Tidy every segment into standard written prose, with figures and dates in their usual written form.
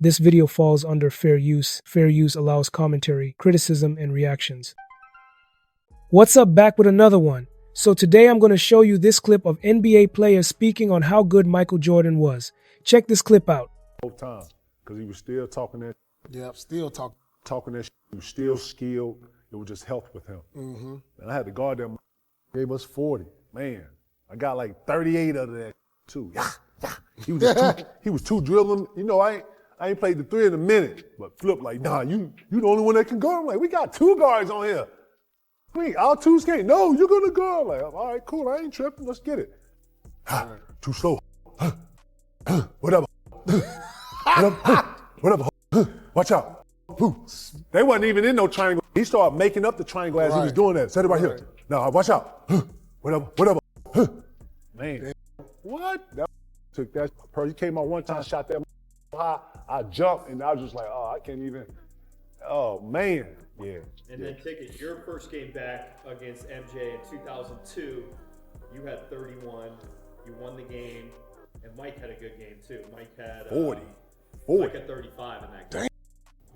This video falls under fair use. Fair use allows commentary, criticism, and reactions. What's up, back with another one. So today I'm going to show you this clip of NBA players speaking on how good Michael Jordan was. Check this clip out. Both times, because he was still talking that. Yep, still talking that. He was still skilled. It was just health with him. Mm-hmm. And I had to guard them. Gave us 40. Man, I got like 38 of that too. Yeah. He was too dribbling. You know, I ain't played the three in a minute. But Flip like, nah, you the only one that can guard. I'm like, we got two guards on here. Our two skate. No, you're gonna guard. Like, all right, cool. I ain't tripping. Let's get it. Too slow. Whatever. Whatever. Watch out. They wasn't even in no triangle. He started making up the triangle as he was doing that. Set it right here. No, watch out. Whatever. Man, what? That took that. He came out one time, shot that high. I jumped, and I was just like, oh, I can't even. Oh, man. Yeah. And then take it, your first game back against MJ in 2002, you had 31, you won the game, and Mike had a good game too. Mike had 40. Mike had 35 in that game.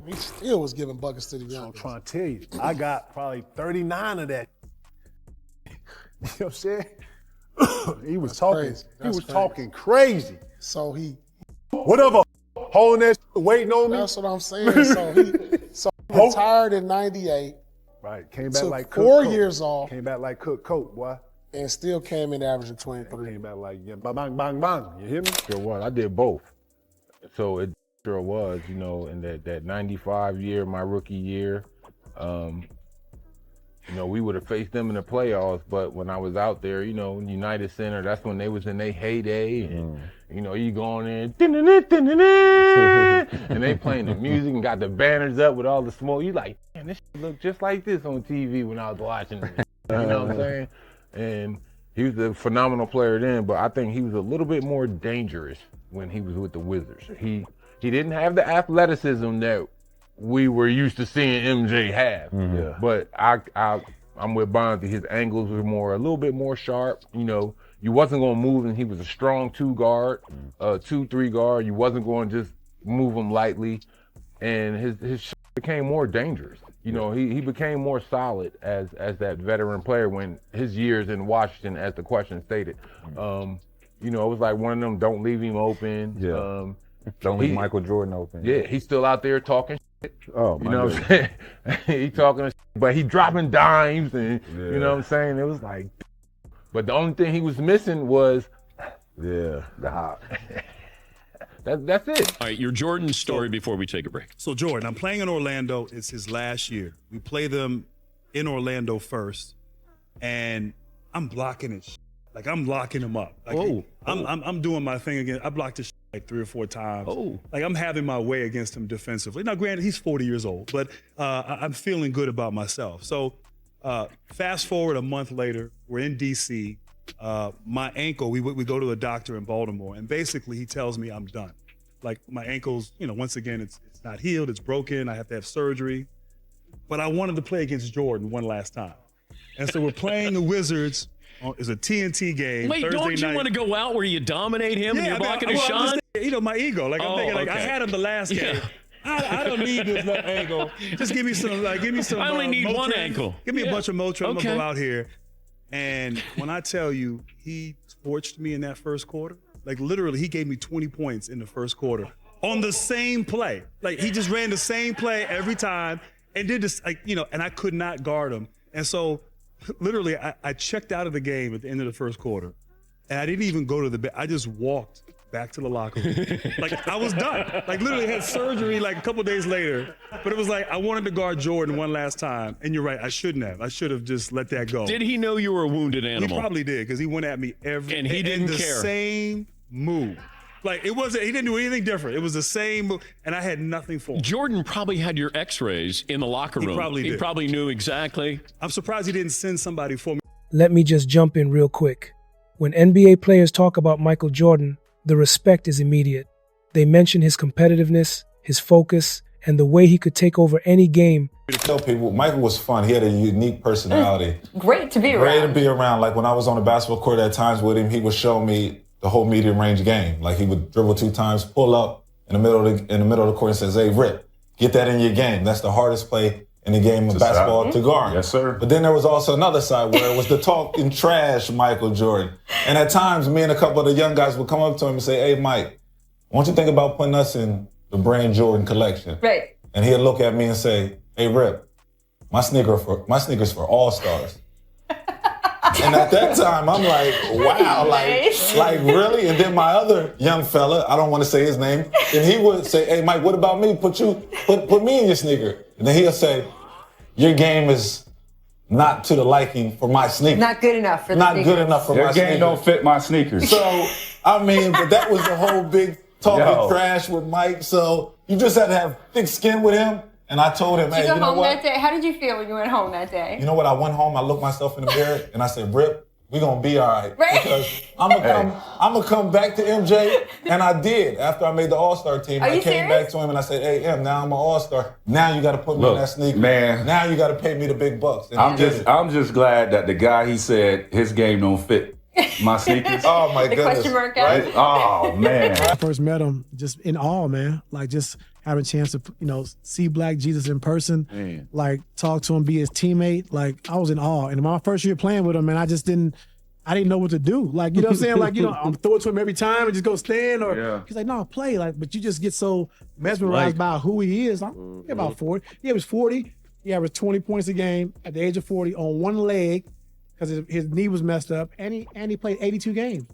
He still was giving buckets to the young. I'm trying to tell you, I got probably 39 of that. You know what I'm saying? He was talking. He was talking crazy. So he. Whatever. Holding that, waiting on me. That's what I'm saying. So he retired in '98. Right. Came back like Cook. 4 years off. Came back like Cook, boy. And still came in averaging 23. Came back like bang, bang, bang. You hear me? Sure was. I did both. So it sure was, you know, in that 95 year, my rookie year, you know, we would have faced them in the playoffs, but when I was out there, you know, United Center, that's when they was in their heyday, and you know, you going in, and they playing the music and got the banners up with all the smoke. You like, man, this shit look just like this on TV when I was watching it. You know what I'm saying? And he was a phenomenal player then, but I think he was a little bit more dangerous when he was with the Wizards. He didn't have the athleticism that we were used to seeing MJ have. Yeah. But I'm with Bonzi. His angles were a little bit more sharp. You know, you wasn't going to move him. He was a strong 2-guard, 2-3 guard. You wasn't going to just move him lightly. And his shot became more dangerous. You know, he became more solid as that veteran player when his years in Washington, as the question stated. You know, it was like one of them, don't leave him open. Yeah. Don't leave Michael Jordan open. Yeah, he's still out there talking shit. Oh, my You know what I'm saying? He talking shit, but he dropping dimes and, you know what I'm saying? It was like, but the only thing he was missing was, the hop. That's it. All right, your Jordan story before we take a break. So Jordan, I'm playing in Orlando. It's his last year. We play them in Orlando first, and I'm blocking it. Like, I'm locking him up. Like, I'm doing my thing again. I blocked his like 3 or 4 times. Like, I'm having my way against him defensively. Now, granted, he's 40 years old, but I'm feeling good about myself. So fast forward a month later, we're in D.C. My ankle, we go to a doctor in Baltimore, and basically he tells me I'm done. Like, my ankle's, you know, once again, it's not healed, it's broken, I have to have surgery. But I wanted to play against Jordan one last time. And so we're playing the Wizards. It's a TNT game. Wait, Thursday don't you night. want to go out where you dominate him and you're blocking his shot? You know, my ego. Like, I'm thinking, like, I had him the last game. I don't need this left ankle. Just give me some, I only need Motrin. one ankle. Give me a bunch of Motrin. I'm Okay. gonna go out here. And when I tell you, he torched me in that first quarter. Like, literally, he gave me 20 points in the first quarter on the same play. Like, he just ran the same play every time and did this, like, you know, and I could not guard him. And so, literally, I checked out of the game at the end of the first quarter, and I didn't even go to the bed. I just walked back to the locker room. Like, I was done. Like, literally had surgery like a couple days later, but it was like I wanted to guard Jordan one last time. And you're right, I shouldn't have. I should have just let that go. Did he know you were a wounded animal? He probably did, because he went at me And he didn't the care. Same move. Like, it wasn't, he didn't do anything different. It was the same move, and I had nothing for him. Jordan probably had your x-rays in the locker room. He probably did. He probably knew exactly. I'm surprised he didn't send somebody for me. Let me just jump in real quick. When NBA players talk about Michael Jordan, the respect is immediate. They mention his competitiveness, his focus, and the way he could take over any game. To tell people, Michael was fun. He had a unique personality. Great to be around. Great to be around. Like, when I was on the basketball court at times with him, he would show me the whole medium range game. Like, he would dribble 2 times, pull up, and in the middle of the court and says, "Hey, Rip, get that in your game. That's the hardest play in the game of basketball to guard." Yes, sir. But then there was also another side where it was the talking trash Michael Jordan. And at times, me and a couple of the young guys would come up to him and say, "Hey, Mike, why don't you think about putting us in the Brand Jordan collection?" Right. And he'd look at me and say, "Hey, Rip, my sneakers for all-stars." And at that time, I'm like, wow, like really? And then my other young fella, I don't want to say his name, and he would say, "Hey, Mike, what about me? Put me in your sneaker." And then he'll say, "Your game is not to the liking for my sneakers. Not good enough for the Not sneakers. good enough for Your my game sneakers." don't fit my sneakers. So, I mean, but that was the whole big talking Yo. trash with Mike. So you just had to have thick skin with him. And I told him, Did "Hey, you go you know home what? that day? How did you feel when you went home that day? You know what? I went home, I looked myself in the mirror, and I said, Rip, we're going to be all right." Right. Because I'm going to come back to MJ. And I did. After I made the All-Star team, Are I you came serious? back to him and I said, "Hey, M, now I'm an All-Star. Now you got to put me in that sneaker. man. Now you got to pay me the big bucks." And I'm he did it. I'm just glad that the guy he said his game don't fit my sneakers. Oh, my The goodness. question mark guy? Right? Oh man. I first met him, just in awe, man. Like, just having a chance to, see Black Jesus in person, Man. like, talk to him, be his teammate. Like, I was in awe. And my first year playing with him, man, I didn't know what to do. Like, you know what I'm saying? Like, I'm throwing it to him every time and just go stand, or Yeah. he's like, "No, play." Like, but you just get so mesmerized by who he is. I'm about 40. He was 40. He averaged 20 points a game at the age of 40 on one leg because his knee was messed up, and he played 82 games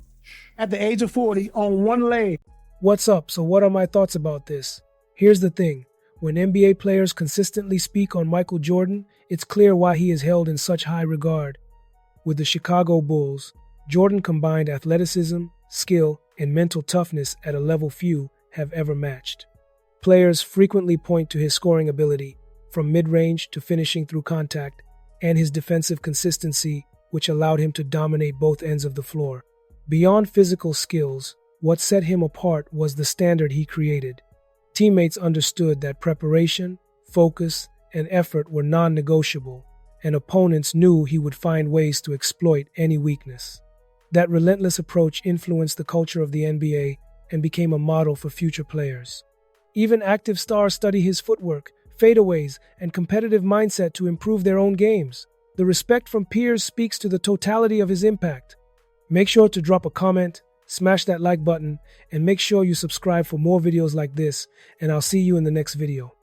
at the age of 40 on one leg. What's up? So what are my thoughts about this? Here's the thing. When NBA players consistently speak on Michael Jordan, it's clear why he is held in such high regard. With the Chicago Bulls, Jordan combined athleticism, skill, and mental toughness at a level few have ever matched. Players frequently point to his scoring ability, from mid-range to finishing through contact, and his defensive consistency, which allowed him to dominate both ends of the floor. Beyond physical skills, what set him apart was the standard he created. Teammates understood that preparation, focus, and effort were non-negotiable, and opponents knew he would find ways to exploit any weakness. That relentless approach influenced the culture of the NBA and became a model for future players. Even active stars study his footwork, fadeaways, and competitive mindset to improve their own games. The respect from peers speaks to the totality of his impact. Make sure to drop a comment, smash that like button, and make sure you subscribe for more videos like this, and I'll see you in the next video.